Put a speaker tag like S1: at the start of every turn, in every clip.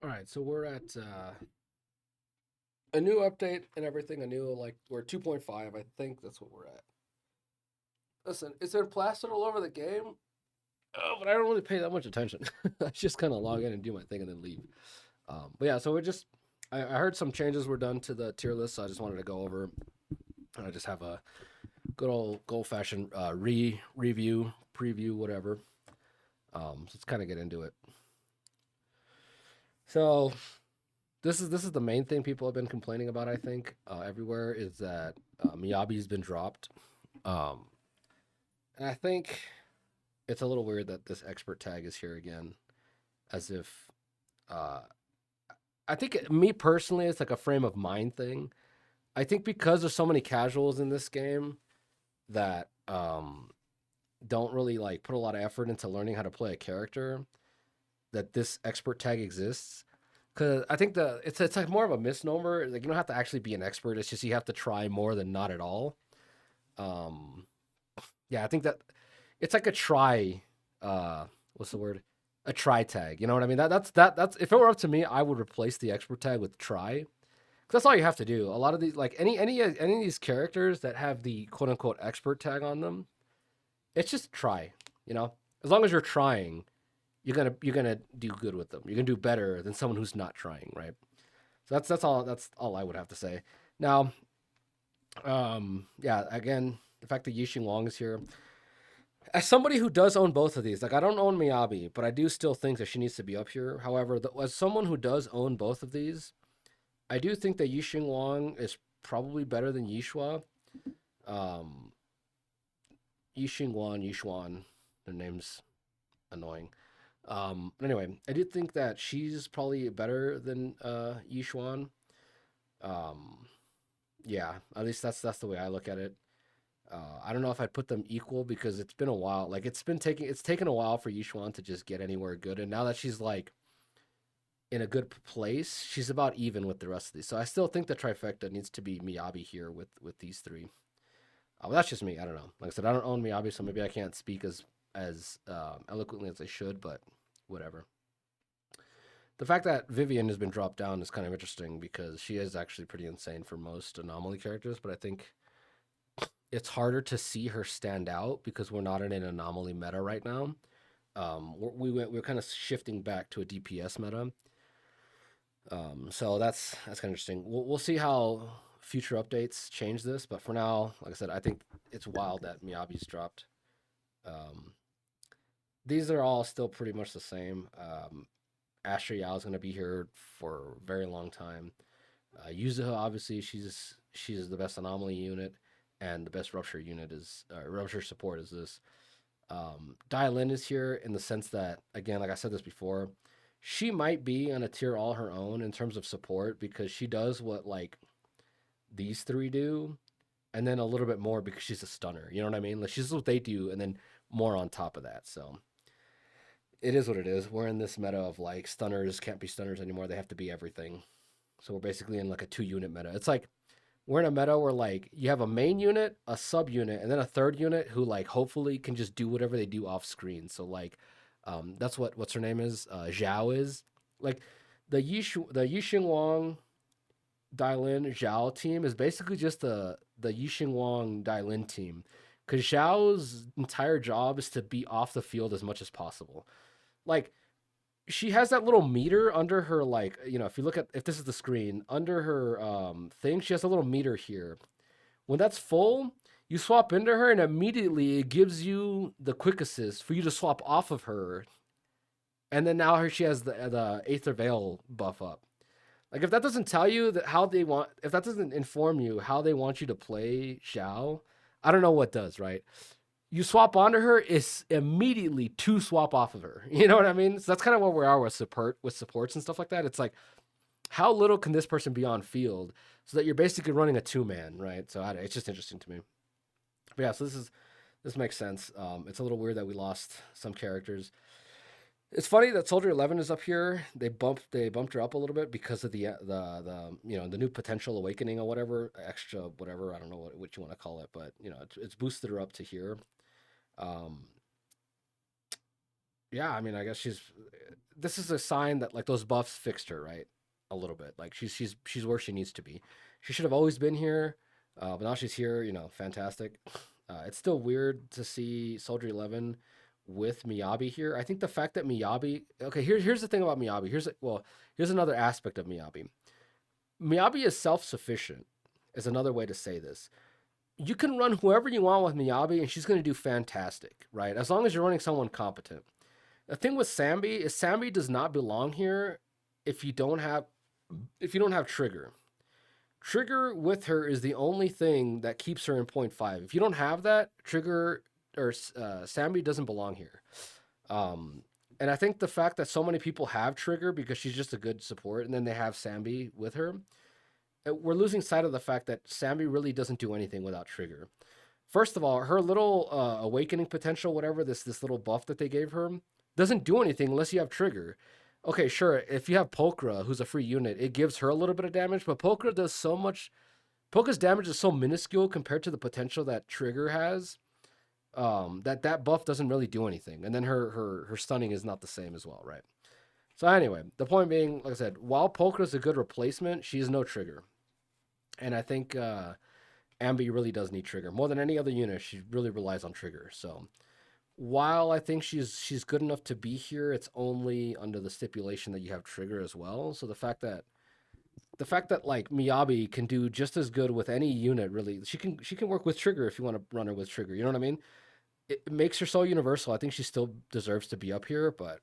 S1: All right, so we're at a new update and everything. A new like we're 2.5. I think that's what we're at. Listen, is there plastered all over the game? Oh, but I don't really pay that much attention. I just kind of log in and do my thing and then leave. But yeah, so we're just. I heard some changes were done to the tier list, so I just wanted to go over. And I just have a good old fashioned review preview whatever. So let's kind of get into it. So this is the main thing people have been complaining about. I think everywhere is that Miyabi's been dropped, um, and I think it's a little weird that this expert tag is here again, as if uh, I think me personally, it's like a frame of mind thing. I think because there's so many casuals in this game that don't really like put a lot of effort into learning how to play a character, that this expert tag exists. Because I think it's like more of a misnomer. Like you don't have to actually be an expert. It's just you have to try more than not at all. Um, yeah, I think that it's like a try. What's the word? A try tag. You know what I mean? That's if it were up to me, I would replace the expert tag with try. 'Cause that's all you have to do. A lot of these, like any of these characters that have the quote unquote expert tag on them, it's just try. You know, as long as you're trying, you're gonna do good with them. You're gonna do better than someone who's not trying, right? So that's all I would have to say. Now, yeah, again, the fact that Yixing Wong is here, as somebody who does own both of these, like I don't own Miyabi, but I do still think that she needs to be up here. However, as someone who does own both of these, I do think that Yixing Wong is probably better than Yishua. Um, Yixing Wang, Yishuan, their name's annoying. Anyway, I do think that she's probably better than Yishuan. Um, yeah, at least that's the way I look at it. I don't know if I'd put them equal because it's been a while. Like it's taken a while for Yishuan to just get anywhere good, and now that she's like in a good place, she's about even with the rest of these. So I still think the trifecta needs to be Miyabi here with these three. Well, that's just me. I don't know. Like I said, I don't own Miyabi, so maybe I can't speak as eloquently as I should, but whatever. The fact that Vivian has been dropped down is kind of interesting because she is actually pretty insane for most anomaly characters, but I think it's harder to see her stand out because we're not in an anomaly meta right now. We're kind of shifting back to a DPS meta. So that's kind of interesting. We'll see how future updates change this, but for now, like I said, I think it's wild that Miyabi's dropped. Um, these are all still pretty much the same. Asher Yao is going to be here for a very long time. Yuzuha, obviously, she's the best anomaly unit, and the best rupture unit is rupture support is this. Dialin is here in the sense that, again, like I said this before, she might be on a tier all her own in terms of support because she does what like these three do, and then a little bit more because she's a stunner. You know what I mean? Like she's what they do, and then more on top of that. So it is what it is. We're in this meta of like stunners can't be stunners anymore. They have to be everything. So we're basically in like a 2 unit meta. It's like we're in a meta where like you have a main unit, a sub unit, and then a third unit who like hopefully can just do whatever they do off screen. So like that's what's her name is Zhao is like the Yixing Wang Dailin Zhao team is basically just the Yixing Wang Dailin team because Zhao's entire job is to be off the field as much as possible. Like she has that little meter under her like if you look at if this is the screen under her thing she has a little meter here when that's full you swap into her and immediately it gives you the quick assist for you to swap off of her and then now she has the Aether Veil buff up. Like if that doesn't tell you that how they want if that doesn't inform you how they want you to play Xiao, I don't know what does, right? You swap onto her is immediately to swap off of her. You know what I mean? So that's kind of where we are with supports and stuff like that. It's like how little can this person be on field so that you're basically running a 2 man, right? So it's just interesting to me. But yeah, so this makes sense. It's a little weird that we lost some characters. It's funny that Soldier 11 is up here. They bumped her up a little bit because of the the new potential awakening or whatever extra whatever I don't know what you want to call it, but it's boosted her up to here. Um, yeah, I mean, I guess she's. this is a sign that like those buffs fixed her, right? A little bit. Like she's where she needs to be. She should have always been here, but now she's here. You know, fantastic. It's still weird to see Soldier 11 with Miyabi here. I think the fact that Miyabi. Okay, here's the thing about Miyabi. Here's another aspect of Miyabi. Miyabi is self sufficient. Is another way to say this. You can run whoever you want with Miyabi, and she's going to do fantastic, right? As long as you're running someone competent. The thing with Sambi is Sambi does not belong here if you don't have trigger. Trigger with her is the only thing that keeps her in point five. If you don't have that, trigger or Sambi doesn't belong here. And I think the fact that so many people have trigger because she's just a good support, and then they have Sambi with her, we're losing sight of the fact that Sambi really doesn't do anything without trigger. First of all, her little awakening potential, whatever this little buff that they gave her, doesn't do anything unless you have trigger. Okay, sure. If you have Pokra, who's a free unit, it gives her a little bit of damage, but Pokra does so much. Pokra's damage is so minuscule compared to the potential that Trigger has. That buff doesn't really do anything, and then her stunning is not the same as well, right? So anyway, the point being, like I said, while Pokra is a good replacement, she is no Trigger, and I think Ambi really does need Trigger more than any other unit. She really relies on Trigger, so while I think she's good enough to be here, it's only under the stipulation that you have Trigger as well. So the fact that like Miyabi can do just as good with any unit, really, she can work with Trigger if you want to run her with Trigger. You know what I mean? It makes her so universal. I think she still deserves to be up here, but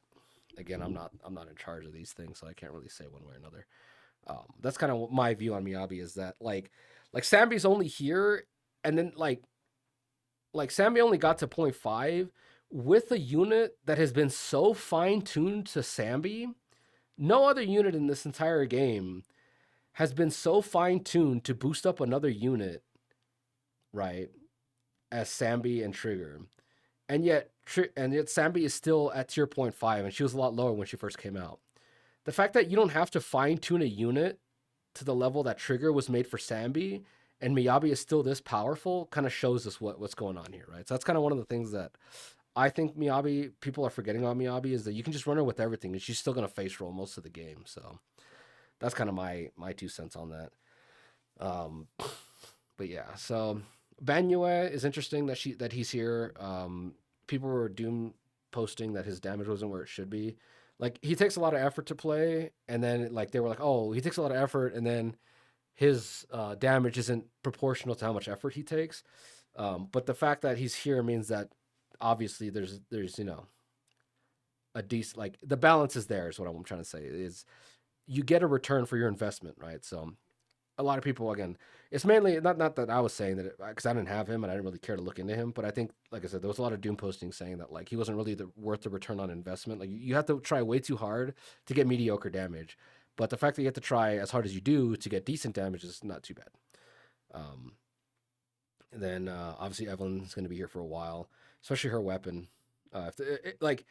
S1: again, I'm not in charge of these things, so I can't really say one way or another. That's kind of my view on Miyabi is that like Sambi's only here, and then like Sambi only got to point five with a unit that has been so fine tuned to Sambi. No other unit in this entire game has been so fine tuned to boost up another unit, right, as Sambi and Trigger. And yet Sambi is still at tier point five, and she was a lot lower when she first came out. The fact that you don't have to fine tune a unit to the level that Trigger was made for Sambi, and Miyabi is still this powerful, kind of shows us what's going on here, right? So that's kind of one of the things that I think Miyabi people are forgetting about Miyabi is that you can just run her with everything, and she's still gonna face roll most of the game. So that's kind of my 2 cents on that. Um, but yeah, so Banyue is interesting that he's here. People were doom posting that his damage wasn't where it should be. Like he takes a lot of effort to play, and then like they were like, oh, he takes a lot of effort, and then his damage isn't proportional to how much effort he takes. But the fact that he's here means that obviously there's a decent like the balance is there is what I'm trying to say is you get a return for your investment, right? So a lot of people again, it's mainly not that I was saying that because I didn't have him and I didn't really care to look into him, but I think like I said, there was a lot of doom posting saying that like he wasn't really worth the return on investment. Like you have to try way too hard to get mediocre damage, but the fact that you have to try as hard as you do to get decent damage is not too bad. Um, and then obviously Evelyn's going to be here for a while, especially her weapon. Like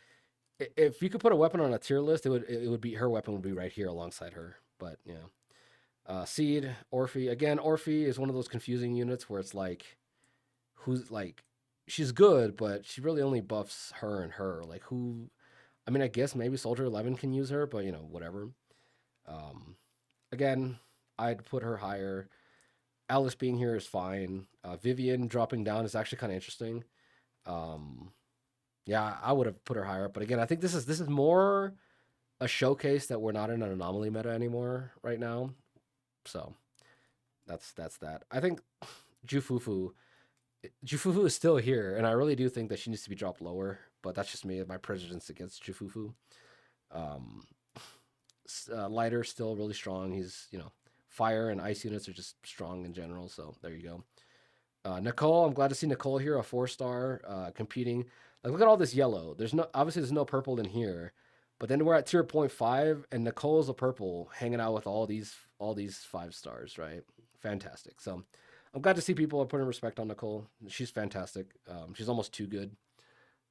S1: if you could put a weapon on a tier list, it would be her weapon would be right here alongside her. But yeah. Seed, Orphe. Again, Orphe is one of those confusing units where it's like, who's like, she's good, but she really only buffs her and her. Like, who? I mean, I guess maybe Soldier 11 can use her, but whatever. Um, again, I'd put her higher. Alice being here is fine. Vivian dropping down is actually kind of interesting. Um, yeah, I would have put her higher up, but again, I think this is more a showcase that we're not in an anomaly meta anymore right now. So that's that. I think Jufufu Jufufu is still here, and I really do think that she needs to be dropped lower. But that's just me, my prejudice against Jufufu. Um, Lighter still really strong. He's fire and ice units are just strong in general. So there you go. Nicole, I'm glad to see Nicole here, a 4-star competing. Like look at all this yellow. There's no purple in here, but then we're at tier point 5, and Nicole's a purple hanging out with all these 5 stars, right? Fantastic. So I'm glad to see people are putting respect on Nicole. She's fantastic. She's almost too good.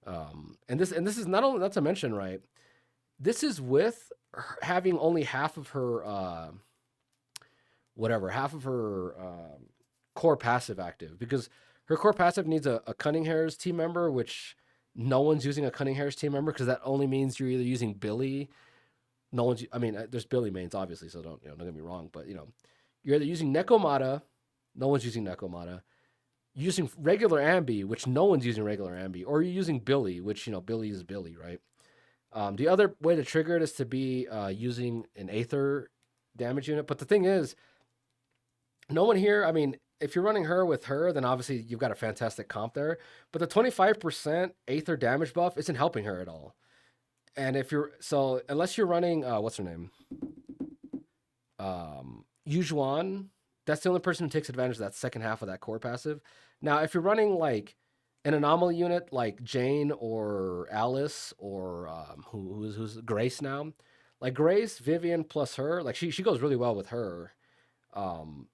S1: And this is not to mention, right? This is with having only half of her core passive active because her core passive needs a Cunning Hair's team member, which no one's using a Cunning Hair's team member because that only means you're either using Billy. No one's. I mean, there's Billy mains obviously, so don't get me wrong. But you're either using Nekomata. No one's using Nekomata. Using regular Ambi, which no one's using regular Ambi, or you're using Billy, which Billy is Billy, right? The other way to trigger it is to be using an Aether damage unit. But the thing is, no one here. I mean, if you're running her with her, then obviously you've got a fantastic comp there. But the 25% Aether damage buff isn't helping her at all. And if you're so unless you're running what's her name? Yujuan, that's the only person who takes advantage of that second half of that core passive. Now, if you're running like an anomaly unit like Jane or Alice or who's Grace now, like Grace, Vivian plus her, like she goes really well with her. Um,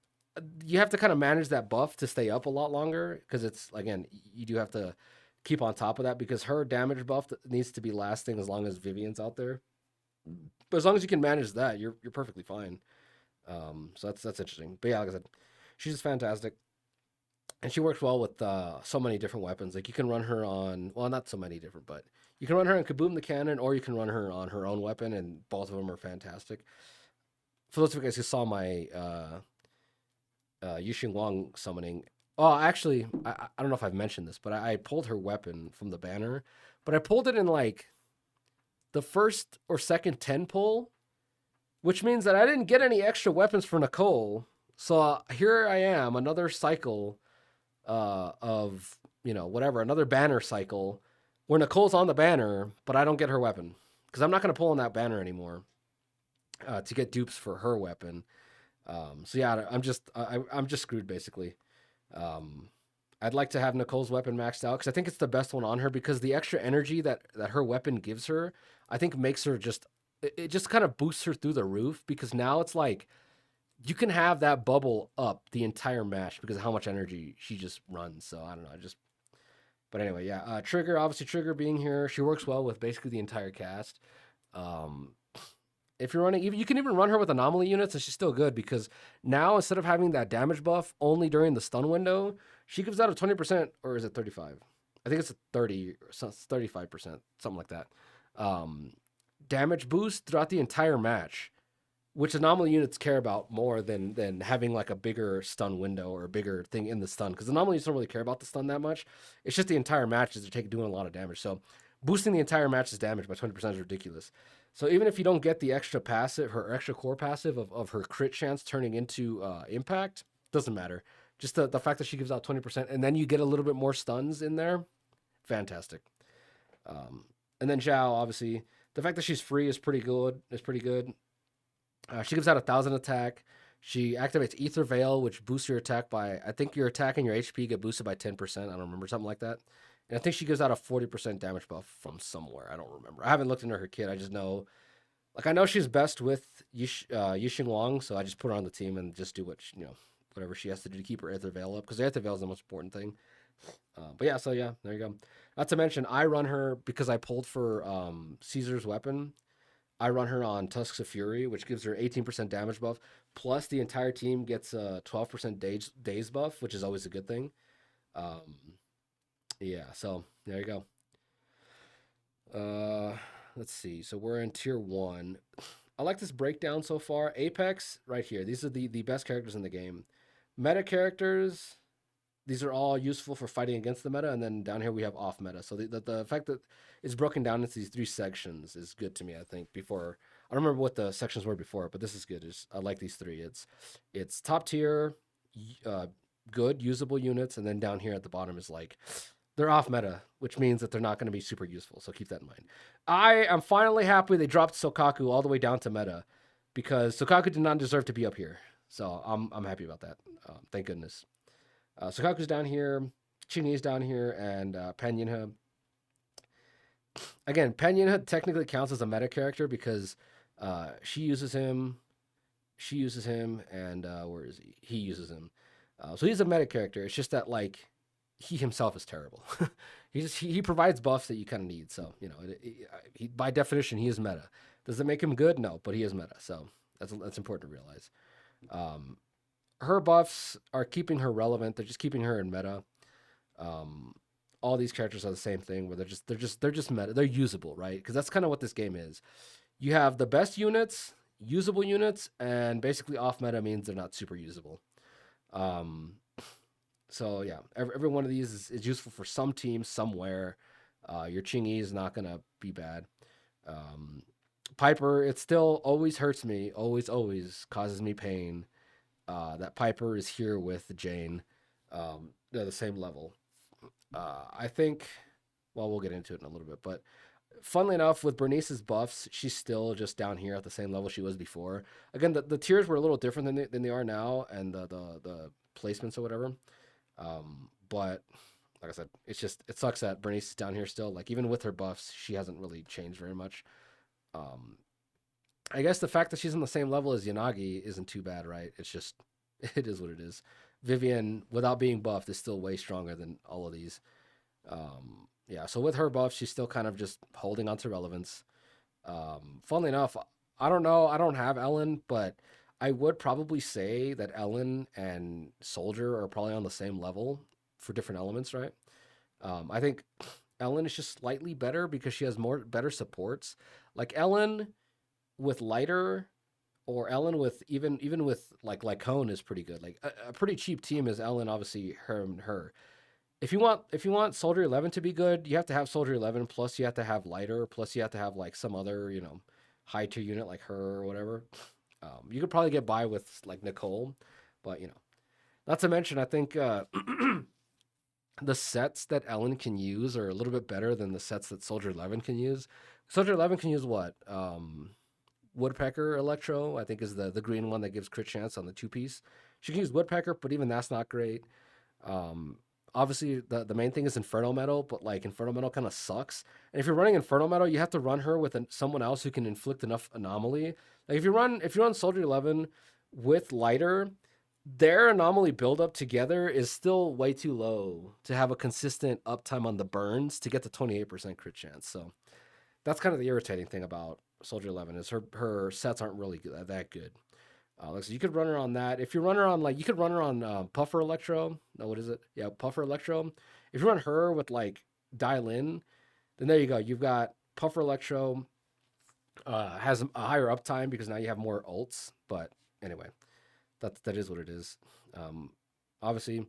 S1: you have to kind of manage that buff to stay up a lot longer because it's again you do have to keep on top of that because her damage buff needs to be lasting as long as Vivian's out there. But as long as you can manage that, you're perfectly fine. So that's interesting. But yeah, like I said, she's just fantastic, and she works well with so many different weapons. Like you can run her on well, not so many different, but you can run her on Kaboom the cannon, or you can run her on her own weapon, and both of them are fantastic. For those of you guys who saw my Yixing Wang summoning. Oh, actually, I don't know if I've mentioned this, but I pulled her weapon from the banner, but I pulled it in like the first or second 10 pull, which means that I didn't get any extra weapons for Nicole. So here I am, another cycle of, whatever, another banner cycle where Nicole's on the banner, but I don't get her weapon because I'm not going to pull on that banner anymore to get dupes for her weapon. So yeah, I'm just screwed basically. Um, I'd like to have Nicole's weapon maxed out because I think it's the best one on her because the extra energy that her weapon gives her, I think makes her just it just kind of boosts her through the roof because now it's like you can have that bubble up the entire match because of how much energy she just runs. So I don't know, but anyway, yeah. Trigger, obviously Trigger being here, she works well with basically the entire cast. Um, if you're running, you can even run her with anomaly units, and she's still good because now instead of having that damage buff only during the stun window, she gives out a 20%, or is it 35? I think it's a 30, 35%, something like that. Um, Damage boost throughout the entire match, which anomaly units care about more than having like a bigger stun window or a bigger thing in the stun. Because anomalies don't really care about the stun that much. It's just the entire match is they're doing a lot of damage. So boosting the entire match's damage by 20% is ridiculous. So even if you don't get the extra passive, her extra core passive of her crit chance turning into impact, doesn't matter. Just the fact that she gives out 20%, and then you get a little bit more stuns in there, fantastic. Um, and then Zhao, obviously, the fact that she's free is pretty good. Is pretty good. She gives out 1,000 attack. She activates Ether Veil, which boosts your attack by, I think your attack and your HP get boosted by 10%. I don't remember, something like that. And I think she gives out a 40% damage buff from somewhere. I don't remember. I haven't looked into her kit. I just know, like, I know she's best with Yixing Wang, so I just put her on the team and just do whatever she has to do to keep her Ether Veil up, because the Ether Veil is the most important thing. But yeah, so yeah, there you go. Not to mention, I run her because I pulled for Caesar's weapon. I run her on Tusks of Fury, which gives her 18% damage buff. Plus, the entire team gets a 12% daze buff, which is always a good thing. Um, yeah, so there you go. Let's see. So we're in tier 1. I like this breakdown so far. Apex, right here. These are the best characters in the game. Meta characters, these are all useful for fighting against the meta, and then down here we have off meta. So the fact that it's broken down into these 3 sections is good to me. I think before I don't remember what the sections were before, but this is good. I like these 3. It's top tier, uh, good usable units, and then down here at the bottom is like they're off meta, which means that they're not going to be super useful. So keep that in mind. I am finally happy they dropped Sokaku all the way down to meta because Sokaku did not deserve to be up here. So I'm happy about that. Thank goodness. Sokaku's down here, Chingy's down here, and Pan Yinhe. Again, Pan Yinhe technically counts as a meta character because she uses him, and where is he? He uses him. So he's a meta character. It's just that like he himself is terrible. He provides buffs that you kind of need. So by definition he is meta. Does it make him good? No, but he is meta. So that's important to realize. Her buffs are keeping her relevant. They're just keeping her in meta. Um, all these characters are the same thing, where they're just meta, they're usable, right? Because that's kind of what this game is. You have the best units, usable units, and basically off meta means they're not super usable. Um, so yeah, every one of these is useful for some team somewhere. Your Chingy is not gonna be bad. Um, Piper, it still always hurts me, always causes me pain. That Piper is here with Jane. They're the same level. I think, well, we'll get into it in a little bit, but funnily enough, with Bernice's buffs, she's still just down here at the same level she was before. Again, the tiers were a little different than they are now, and the placements or whatever. But like I said, it sucks that Bernice is down here still. Like even with her buffs, she hasn't really changed very much. Um, I guess the fact that she's on the same level as Yanagi isn't too bad, right? It's just it is what it is. Vivian, without being buffed, is still way stronger than all of these. Yeah, so with her buff, she's still kind of just holding on to relevance. Funnily enough, I don't know, I don't have Ellen, but I would probably say that Ellen and Soldier are probably on the same level for different elements, right? I think Ellen is just slightly better because she has more better supports. Like Ellen with lighter, or Ellen with even with like Lycone is pretty good. Like a pretty cheap team is Ellen, obviously her and her. If you want Soldier 11 to be good, you have to have Soldier 11 plus you have to have lighter plus you have to have like some other high tier unit like her or whatever. You could probably get by with like Nicole, but not to mention I think the sets that Ellen can use are a little bit better than the sets that Soldier 11 can use. Soldier 11 can use what? Woodpecker Electro, I think, is the green one that gives crit chance on the two piece. She can use Woodpecker, but even that's not great. Um, Obviously, the main thing is Inferno Metal, but like Inferno Metal kind of sucks. And if you're running Inferno Metal, you have to run her with someone else who can inflict enough anomaly. Like if you run Soldier 11 with lighter, their anomaly buildup together is still way too low to have a consistent uptime on the burns to get to 28% crit chance. So that's kind of the irritating thing about Soldier 11 is her sets aren't really that good. So you could run her on that. If you run her on you could run her on Puffer Electro. No, what is it? Yeah, Puffer Electro. If you run her with like Dial In, then there you go. You've got Puffer Electro has a higher uptime because now you have more ults. But anyway, that is what it is. Um, Obviously,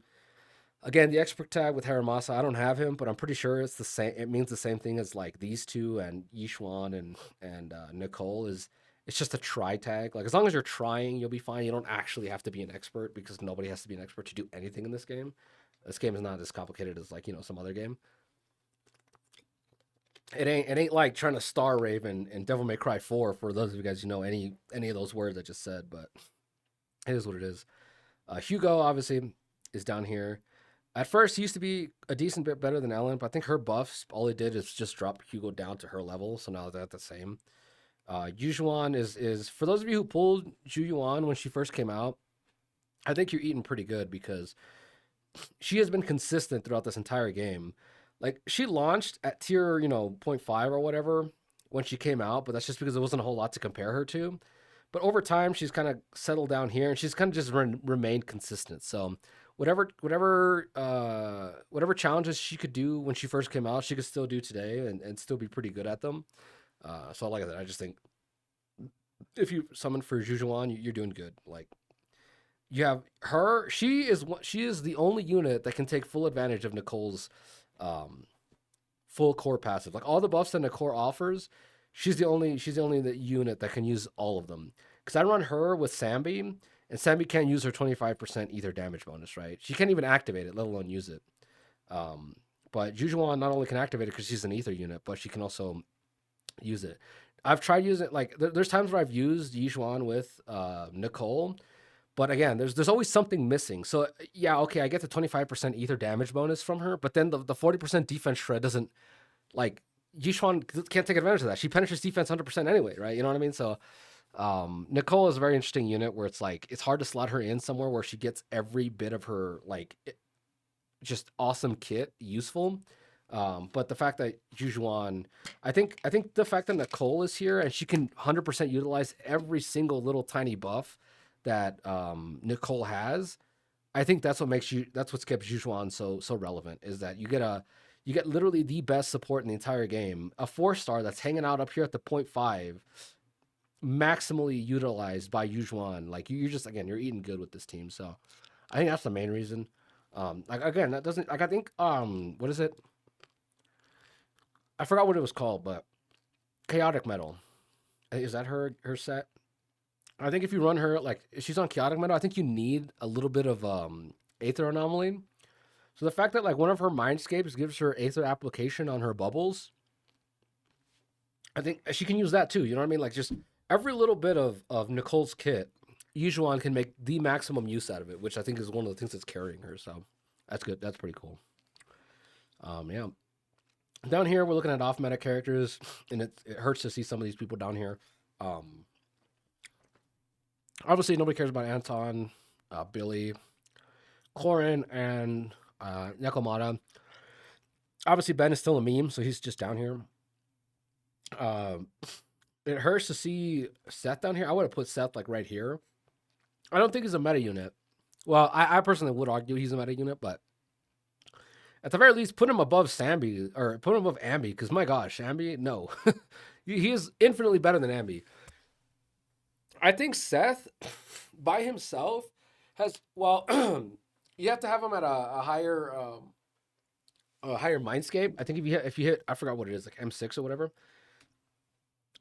S1: again, the expert tag with Haramasa, I don't have him, but I'm pretty sure it's the same. It means the same thing as like these two and Yishuan and Nicole is. It's just a try tag. Like as long as you're trying, you'll be fine. You don't actually have to be an expert because nobody has to be an expert to do anything in this game. This game is not as complicated as like some other game. It ain't like trying to Star Raven and Devil May Cry 4 for those of you guys who know any of those words I just said, but it is what it is. Hugo obviously is down here. At first, he used to be a decent bit better than Ellen, but I think her buffs, all it did is just drop Hugo down to her level. So now they're the same. Yujuan is for those of you who pulled Juyuan when she first came out, I think you're eating pretty good because she has been consistent throughout this entire game. Like she launched at tier, zero point 0.5 or whatever when she came out, but that's just because there wasn't a whole lot to compare her to. But over time, she's kind of settled down here, and she's kind of just remained consistent. So whatever challenges she could do when she first came out, she could still do today and still be pretty good at them. So like I said, I just think if you summon for Jujuan, you're doing good. Like you have her, she is the only unit that can take full advantage of Nicole's um, full core passive. Like all the buffs that Nicole offers, she's the only unit that can use all of them. Because I run her with Sambi, and Sambi can't use her 25% ether damage bonus, right? She can't even activate it, let alone use it. Um, but Jujuan not only can activate it because she's an ether unit, but she can also use it. I've tried using it like there's times where I've used Yichuan with Nicole, but again, there's always something missing. So yeah, okay, I get the 25% ether damage bonus from her, but then the 40% defense shred doesn't like Yichuan can't take advantage of that. She penetrates defense 100% anyway, right? You know what I mean? So Nicole is a very interesting unit where it's like it's hard to slot her in somewhere where she gets every bit of her like just awesome kit useful. But the fact that Jujuan, I think the fact that Nicole is here and she can 100% utilize every single little tiny buff that Nicole has, I think that's what kept Jujuan so relevant is that You get literally the best support in the entire game. A 4-star that's hanging out up here at the point 5, maximally utilized by Yujuan. Like you're just again, you're eating good with this team. So I think that's the main reason. Like again, that doesn't like I think what is it? I forgot what it was called, but chaotic metal. Is that her set? I think if you run her like if she's on chaotic metal, I think you need a little bit of aether anomaly. So the fact that like one of her mindscapes gives her aether application on her bubbles, I think she can use that too. You know what I mean? Like just every little bit of Nicole's kit, Yujuan can make the maximum use out of it, which I think is one of the things that's carrying her. So that's good. That's pretty cool. Yeah. Down here, we're looking at off meta characters, and it hurts to see some of these people down here. Um, Obviously, nobody cares about Anton, Billy, Corin, and Nekomata. Obviously, Ben is still a meme, so he's just down here. Uh, it hurts to see Seth down here. I would have put Seth like right here. I don't think he's a meta unit. Well, I personally would argue he's a meta unit, but at the very least, put him above Sambi or put him above Ambi. Because my gosh, Ambi, no, he is infinitely better than Ambi. I think Seth by himself has well, you have to have him at a higher mindscape. I think if you hit I forgot what it is like M6 or whatever.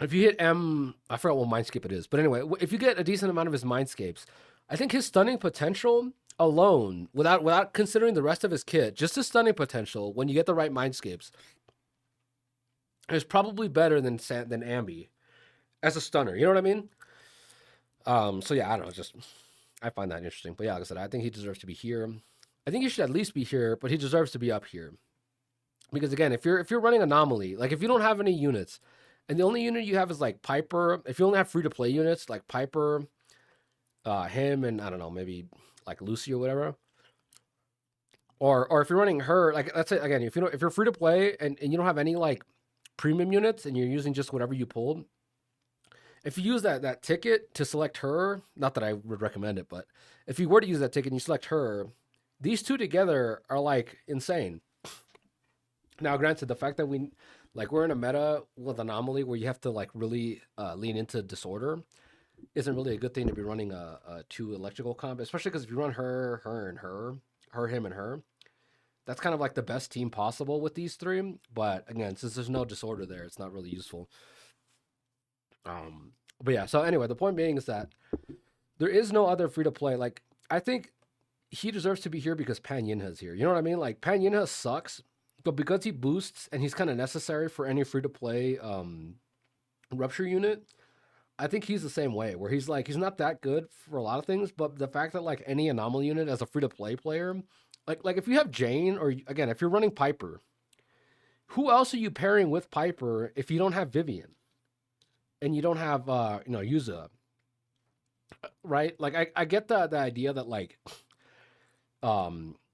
S1: If you hit I forgot what mindscape it is, but anyway, if you get a decent amount of his mindscapes, I think his stunning potential alone, without considering the rest of his kit, just his stunning potential when you get the right mindscapes, is probably better than Ambi as a stunner. You know what I mean? So yeah, I don't know. Just I find that interesting. But yeah, like I said, I think he deserves to be here. I think he should at least be here, but he deserves to be up here. Because again, if you're running anomaly, like if you don't have any units, and the only unit you have is like Piper, if you only have free to play units like Piper, him, and I don't know, maybe like Lucy or whatever. Or if you're running her, like let's say again, if you're free to play and you don't have any like premium units and you're using just whatever you pulled, if you use that ticket to select her, not that I would recommend it, but if you were to use that ticket and you select her, these two together are like insane. Now, granted, the fact that we're in a meta with anomaly where you have to like really lean into disorder isn't really a good thing to be running a two electrical comp, especially because if you run her, him, and her, that's kind of like the best team possible with these three. But again, since there's no disorder there, it's not really useful. But yeah, so anyway, the point being is that there is no other free to play. Like, I think he deserves to be here because Pan Yinha's here. You know what I mean? Like, Pan Yinha sucks, but because he boosts and he's kind of necessary for any free to play rupture unit, I think he's the same way, where he's not that good for a lot of things, but the fact that like any anomaly unit as a free to play player, like if you have Jane or again if you're running Piper, who else are you pairing with Piper if you don't have Vivian and you don't have Yuza, right? Like I get the idea that like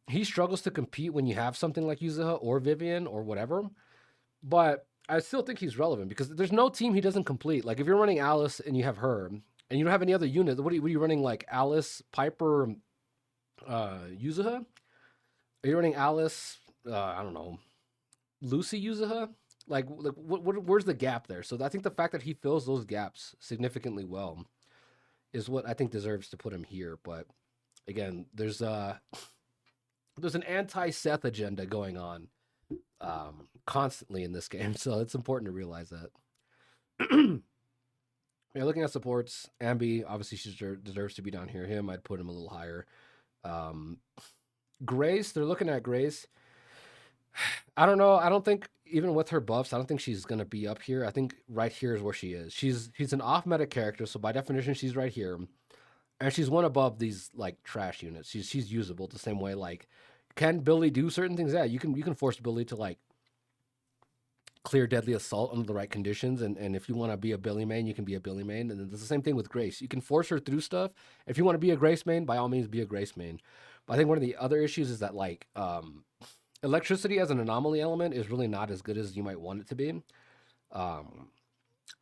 S1: he struggles to compete when you have something like Yuza or Vivian or whatever, but I still think he's relevant because there's no team he doesn't complete. Like if you're running Alice and you have her, and you don't have any other unit, what are you running? Like Alice, Piper, Yuzuha? Are you running Alice? I don't know, Lucy Yuzuha? Like where's the gap there? So I think the fact that he fills those gaps significantly well is what I think deserves to put him here. But again, there's an anti-Seth agenda going on constantly in this game, so it's important to realize that. Yeah, looking at supports, Ambi obviously she deserves to be down here. Him, I'd put him a little higher. Um, Grace, they're looking at Grace. I don't know. I don't think even with her buffs, I don't think she's gonna be up here. I think right here is where she is. She's an off meta character, so by definition, she's right here, and she's one above these like trash units. She's usable the same way. Like, can Billy do certain things? Yeah, you can force Billy to like clear deadly assault under the right conditions, and if you want to be a Billy main, you can be a Billy main, and it's the same thing with Grace. You can force her through stuff. If you want to be a Grace main, by all means, be a Grace main. But I think one of the other issues is that like electricity as an anomaly element is really not as good as you might want it to be. Um,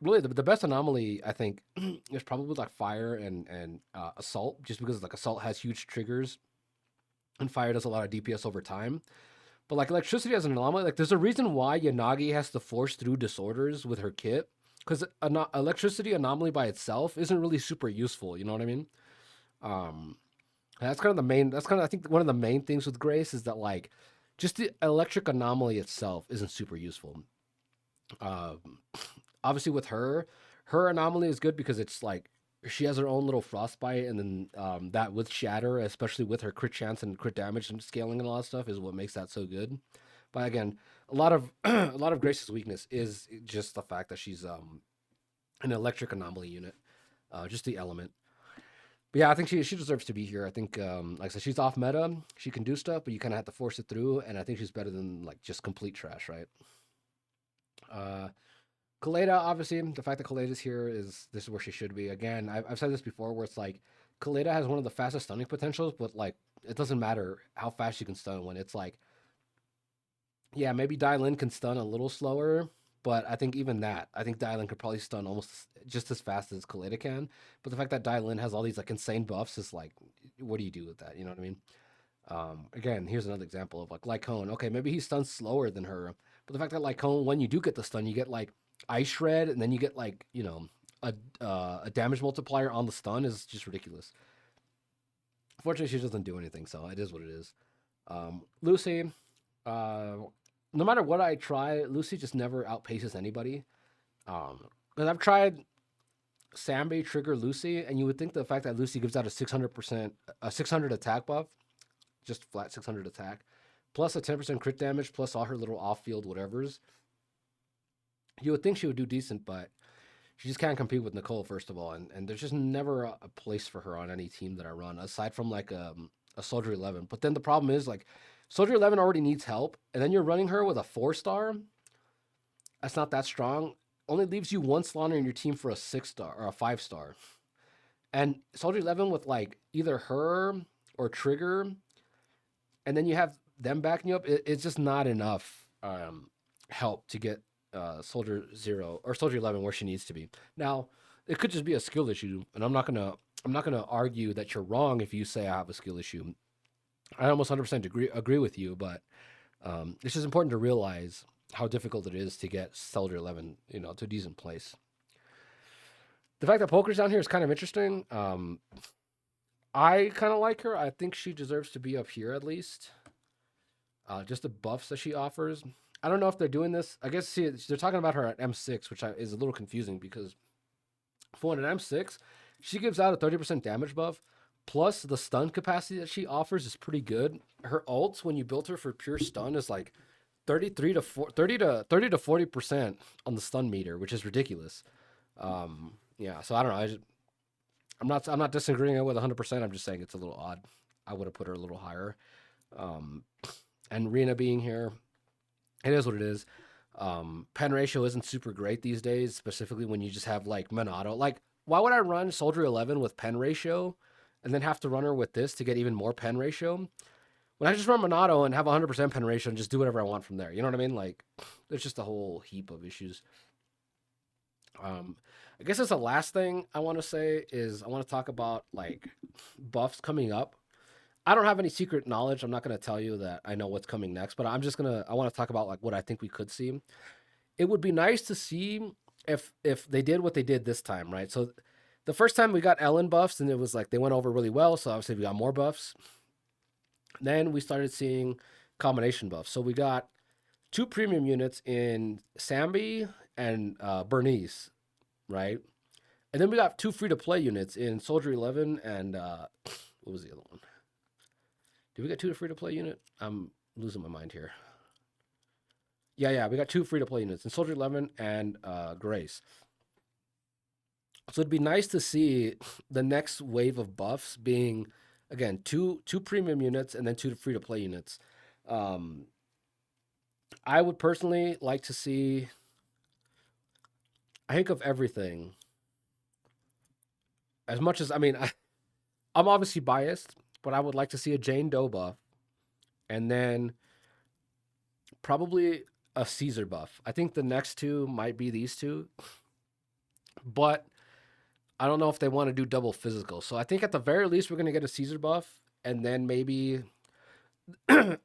S1: Really, the best anomaly I think is probably like fire and assault, just because like assault has huge triggers and fire does a lot of DPS over time. But like electricity as an anomaly, like there's a reason why Yanagi has to force through disorders with her kit, because electricity anomaly by itself isn't really super useful. You know what I mean? Um, that's kind of the main. That's kind of I think one of the main things with Grace is that like just the electric anomaly itself isn't super useful. Um, Obviously with her anomaly is good because it's like she has her own little frostbite, and then that with shatter, especially with her crit chance and crit damage and scaling and all that stuff, is what makes that so good. But again, a lot of a lot of Grace's weakness is just the fact that she's an electric anomaly unit, just the element. But yeah, I think she deserves to be here. I think, like I said, she's off meta. She can do stuff, but you kind of have to force it through. And I think she's better than like just complete trash, right? Uh, Kaleda, obviously, the fact that Kaleda's here is this is where she should be. Again, I've said this before, where it's like Kaleda has one of the fastest stunning potentials, but like it doesn't matter how fast you can stun when it's like, yeah, maybe Dylan can stun a little slower, but I think even that, I think Dylan could probably stun almost just as fast as Kaleda can. But the fact that Dylan has all these like insane buffs is like, what do you do with that? You know what I mean? Again, here's another example of like Lycone. Okay, maybe he stuns slower than her, but the fact that Lycone, when you do get the stun, you get like Ice Shred, and then you get like a damage multiplier on the stun is just ridiculous. Fortunately, she doesn't do anything, so it is what it is. Lucy, uh, no matter what I try, Lucy just never outpaces anybody. Because I've tried Sambi, Trigger, Lucy, and you would think the fact that Lucy gives out a 600 attack buff, just flat 600 attack, plus a 10% crit damage, plus all her little off field whatevers. You would think she would do decent, but she just can't compete with Nicole, first of all. And there's just never a place for her on any team that I run, aside from like a Soldier 11. But then the problem is, like, Soldier 11 already needs help, and then you're running her with a 4-star. That's not that strong. Only leaves you one slaughter in your team for a 6-star or a 5-star. And Soldier 11 with like either her or Trigger, and then you have them backing you up, it's just not enough help to get Soldier 0 or Soldier 11 where she needs to be. Now, it could just be a skill issue, and I'm not gonna argue that you're wrong if you say I have a skill issue. I almost 100% agree with you, but it's just important to realize how difficult it is to get Soldier 11, to a decent place. The fact that Poker's down here is kind of interesting. I kind of like her. I think she deserves to be up here at least. Just the buffs that she offers. I don't know if they're doing this. I guess they're talking about her at M6, which is a little confusing because for an M6, she gives out a 30% damage buff. Plus, the stun capacity that she offers is pretty good. Her ults, when you build her for pure stun, is like 30 to 40% on the stun meter, which is ridiculous. Yeah, so I don't know. I'm not disagreeing with 100%. I'm just saying it's a little odd. I would have put her a little higher. Um, and Rena being here, it is what it is. Pen ratio isn't super great these days, specifically when you just have like Monado. Like, why would I run Soldier 11 with pen ratio and then have to run her with this to get even more pen ratio? When I just run Monado and have 100% pen ratio and just do whatever I want from there. You know what I mean? Like, there's just a whole heap of issues. Um, I guess that's the last thing I want to say is I want to talk about like buffs coming up. I don't have any secret knowledge. I'm not going to tell you that I know what's coming next, but I want to talk about like what I think we could see. It would be nice to see if they did what they did this time, right? So the first time we got Ellen buffs and it was like they went over really well, so obviously we got more buffs. Then we started seeing combination buffs. So we got two premium units in Sambi and Bernice, right? And then we got two free to play units in Soldier 11 and what was the other one? Did we get two free to play unit? I'm losing my mind here. Yeah, we got two free to play units in Soldier 11 and Grace. So it'd be nice to see the next wave of buffs being again two premium units and then two free to play units. Um, I would personally like to see. I think of everything as much as I'm obviously biased, but I would like to see a Jane Doe buff and then probably a Caesar buff. I think the next two might be these two, but I don't know if they want to do double physical. So I think at the very least we're gonna get a Caesar buff, and then maybe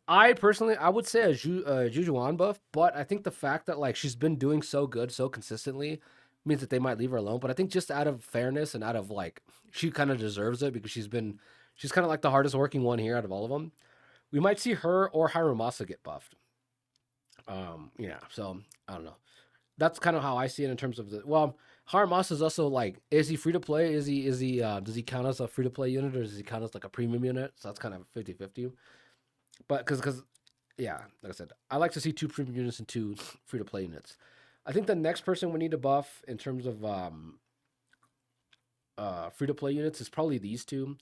S1: I personally, I would say a Jujuan buff, but I think the fact that like she's been doing so good so consistently means that they might leave her alone. But I think just out of fairness and out of like she kind of deserves it because she's kind of like the hardest working one here out of all of them. We might see her or Hiromasa get buffed. Yeah. So I don't know. That's kind of how I see it in terms of the well. Hiromasa is also like, is he free to play? Is he does he count as a free to play unit or does he count as like a premium unit? So that's kind of 50-50. But because yeah, like I said, I like to see two premium units and two free to play units. I think the next person we need to buff in terms of free to play units is probably these two.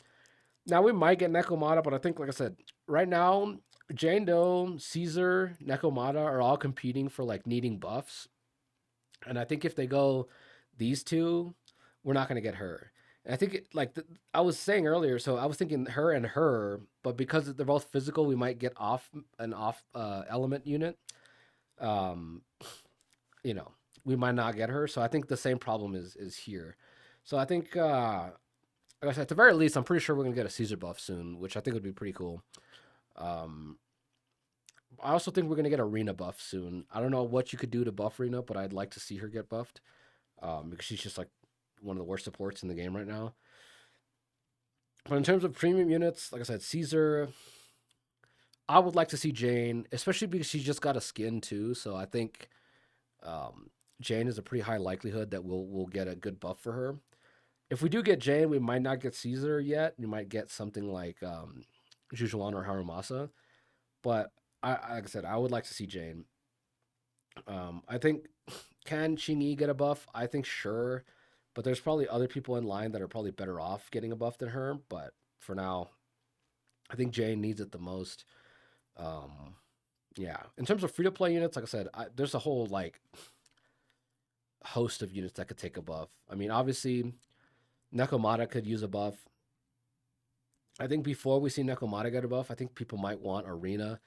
S1: Now we might get Nekomata, but I think like I said, right now Jane Doe, Caesar, Nekomata are all competing for like needing buffs. And I think if they go these two, we're not going to get her. And I think I was saying earlier, so I was thinking her and her, but because they're both physical, we might get off an off element unit. Um, you know, we might not get her. So I think the same problem is here. So I think, like I said, at the very least, I'm pretty sure we're gonna get a Caesar buff soon, which I think would be pretty cool. Um, I also think we're gonna get a Rena buff soon. I don't know what you could do to buff Rena, but I'd like to see her get buffed because she's just like one of the worst supports in the game right now. But in terms of premium units, like I said, Caesar, I would like to see Jane, especially because she just got a skin too. So I think um, Jane is a pretty high likelihood that we'll get a good buff for her. If we do get Jane, we might not get Caesar yet. We might get something like Jujuan or Harumasa. But like I said, I would like to see Jane. I think can Chingy get a buff? I think sure, but there's probably other people in line that are probably better off getting a buff than her. But for now, I think Jane needs it the most. Um, yeah, in terms of free to play units, like I said, there's a whole like host of units that could take a buff. I mean, obviously, Nekomata could use a buff. I think before we see Nekomata get a buff, I think people might want Arena.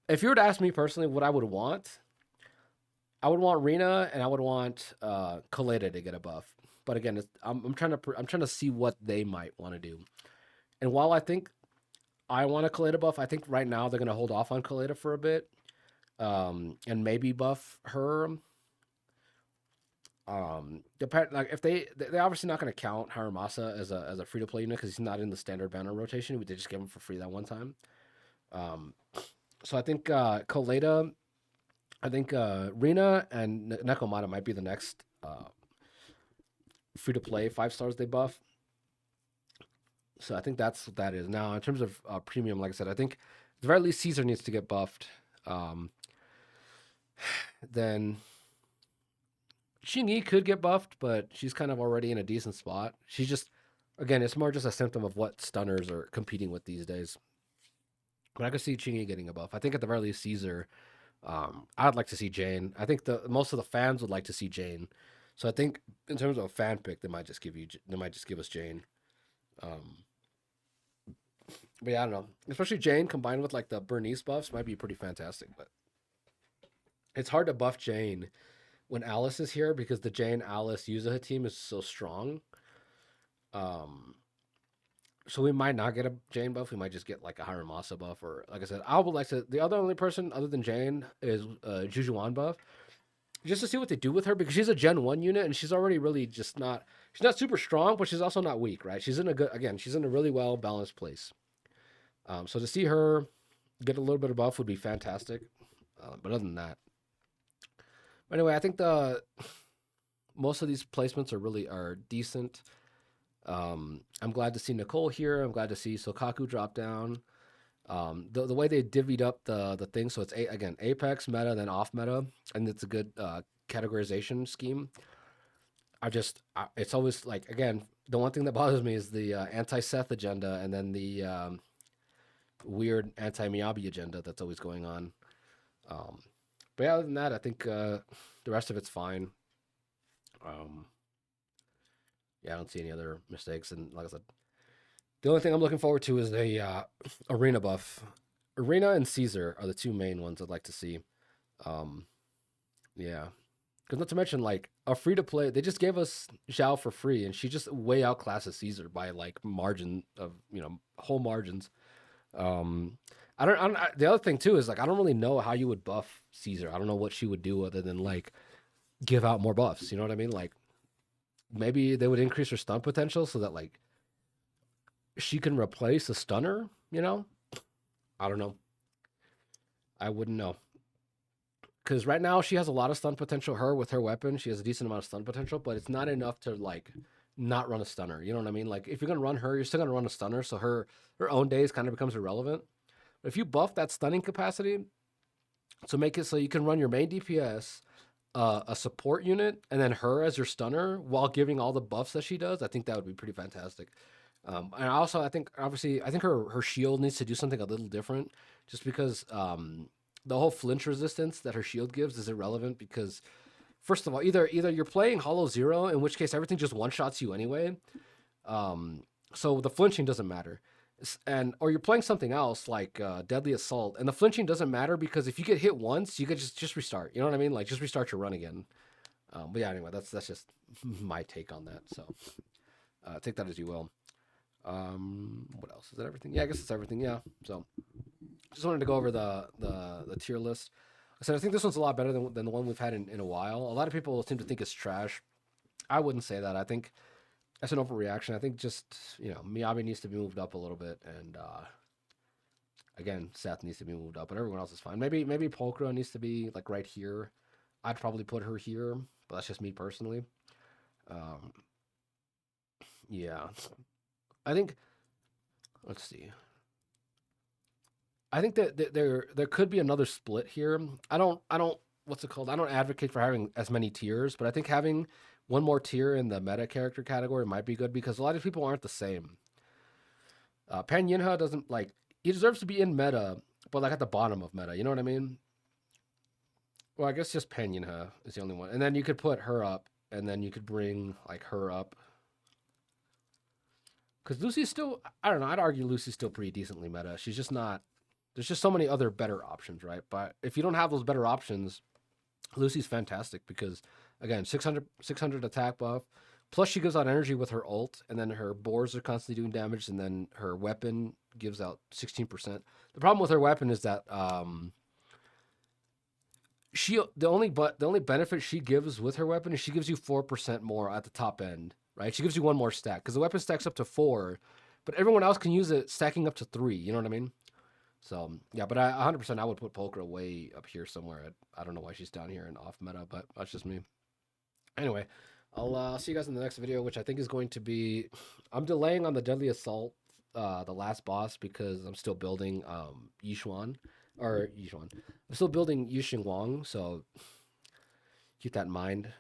S1: If you were to ask me personally, what I would want Rena and I would want Kaleda to get a buff. But again, I'm trying to see what they might want to do. And while I think I want a Kaleda buff, I think right now they're gonna hold off on Kaleda for a bit, and maybe buff her. Depend like if they're obviously not gonna count Haramasa as a free to play unit because he's not in the standard banner rotation. They just gave him for free that one time. Um, so I think Kaleda, I think Rena and Nekomata might be the next free to play 5 stars they buff. So I think that's what that is. Now, in terms of premium, like I said, I think at the very least Caesar needs to get buffed. Then Xingyi could get buffed, but she's kind of already in a decent spot. She's just, again, it's more just a symptom of what stunners are competing with these days. But I could see Xingyi getting a buff. I think at the very least Caesar. I'd like to see Jane. I think the most of the fans would like to see Jane. So I think in terms of a fan pick, they might just give us Jane. Um, but yeah, I don't know. Especially Jane combined with like the Bernice buffs might be pretty fantastic. But it's hard to buff Jane when Alice is here because the Jane Alice Yuzuha team is so strong. Um, so we might not get a Jane buff. We might just get like a Haramasa buff, or like I said, I would like to. The other only person other than Jane is Jujuan buff, just to see what they do with her because she's a Gen 1 unit and she's already really just not she's not super strong, but she's also not weak, right? She's in a really well balanced place. So to see her get a little bit of buff would be fantastic. But other than that, anyway, I think the most of these placements are decent. I'm glad to see Nicole here. I'm glad to see Sokaku drop down. The way they divvied up the thing, so it's again Apex meta, then off meta, and it's a good categorization scheme. It's always like again the one thing that bothers me is the anti Seth agenda, and then the weird anti Miyabi agenda that's always going on. Um, but yeah, other than that, I think the rest of it's fine. Um, yeah, I don't see any other mistakes, and like I said, the only thing I'm looking forward to is a arena buff. Arena and Caesar are the two main ones I'd like to see. Um, yeah, because not to mention like a free to play, they just gave us Zhao for free, and she just way outclasses Caesar by like margin of whole margins. Um, The other thing too is like I don't really know how you would buff Caesar. I don't know what she would do other than like give out more buffs. You know what I mean? Like maybe they would increase her stun potential so that like she can replace a stunner. You know? I don't know. I wouldn't know because right now she has a lot of stun potential. Her with her weapon, she has a decent amount of stun potential, but it's not enough to like not run a stunner. You know what I mean? Like if you're gonna run her, you're still gonna run a stunner, so her own days kind of becomes irrelevant. But if you buff that stunning capacity, so make it so you can run your main DPS, a support unit, and then her as your stunner while giving all the buffs that she does. I think that would be pretty fantastic. And also, I think obviously, I think her shield needs to do something a little different, just because the whole flinch resistance that her shield gives is irrelevant. Because first of all, either you're playing Hollow Zero, in which case everything just one shots you anyway, um, so the flinching doesn't matter. And or you're playing something else like Deadly Assault, and the flinching doesn't matter because if you get hit once, you could just restart. You know what I mean? Like just restart your run again. But yeah, anyway, that's just my take on that. So take that as you will. What else? Is that everything? Yeah, I guess it's everything. Yeah. So just wanted to go over the tier list. I said I think this one's a lot better than the one we've had in a while. A lot of people seem to think it's trash. I wouldn't say that. I think that's an overreaction. I think just Miyabi needs to be moved up a little bit, and again, Seth needs to be moved up, but everyone else is fine. Maybe Polkra needs to be like right here. I'd probably put her here, but that's just me personally. Um, yeah, I think. Let's see. I think that there could be another split here. I don't what's it called? I don't advocate for having as many tiers, but I think having one more tier in the meta character category might be good because a lot of people aren't the same. Pan Yinha doesn't like he deserves to be in meta, but like at the bottom of meta. You know what I mean? Well, I guess just Pan Yinha is the only one, and then you could put her up, and then you could bring like her up because Lucy's still. I don't know. I'd argue Lucy's still pretty decently meta. She's just not. There's just so many other better options, right? But if you don't have those better options, Lucy's fantastic because again, 600 attack buff. Plus, she gives out energy with her ult, and then her boars are constantly doing damage, and then her weapon gives out 16%. The problem with her weapon is that the only benefit she gives with her weapon is she gives you 4% more at the top end, right? She gives you one more stack because the weapon stacks up to 4, but everyone else can use it stacking up to 3. You know what I mean? So yeah, but 100% I would put Polkra way up here somewhere. I don't know why she's down here and off meta, but that's just me. Anyway, I'll see you guys in the next video, which I think is going to be. I'm delaying on the Deadly Assault, the last boss, because I'm still building Yishuan or Yishuan. I'm still building Yixing Wang, so keep that in mind.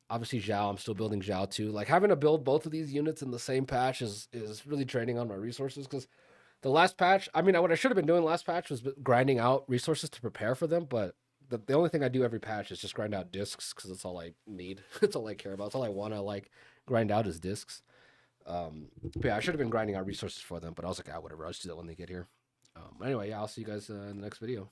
S1: Obviously Zhao, I'm still building Zhao too. Like having to build both of these units in the same patch is really draining on my resources because the last patch, I mean, what I should have been doing last patch was grinding out resources to prepare for them, but the only thing I do every patch is just grind out discs because that's all I need. That's all I care about. It's all I want to like grind out is discs. But yeah, I should have been grinding out resources for them, but I was like, ah, whatever. I'll just do that when they get here. Anyway, yeah, I'll see you guys in the next video.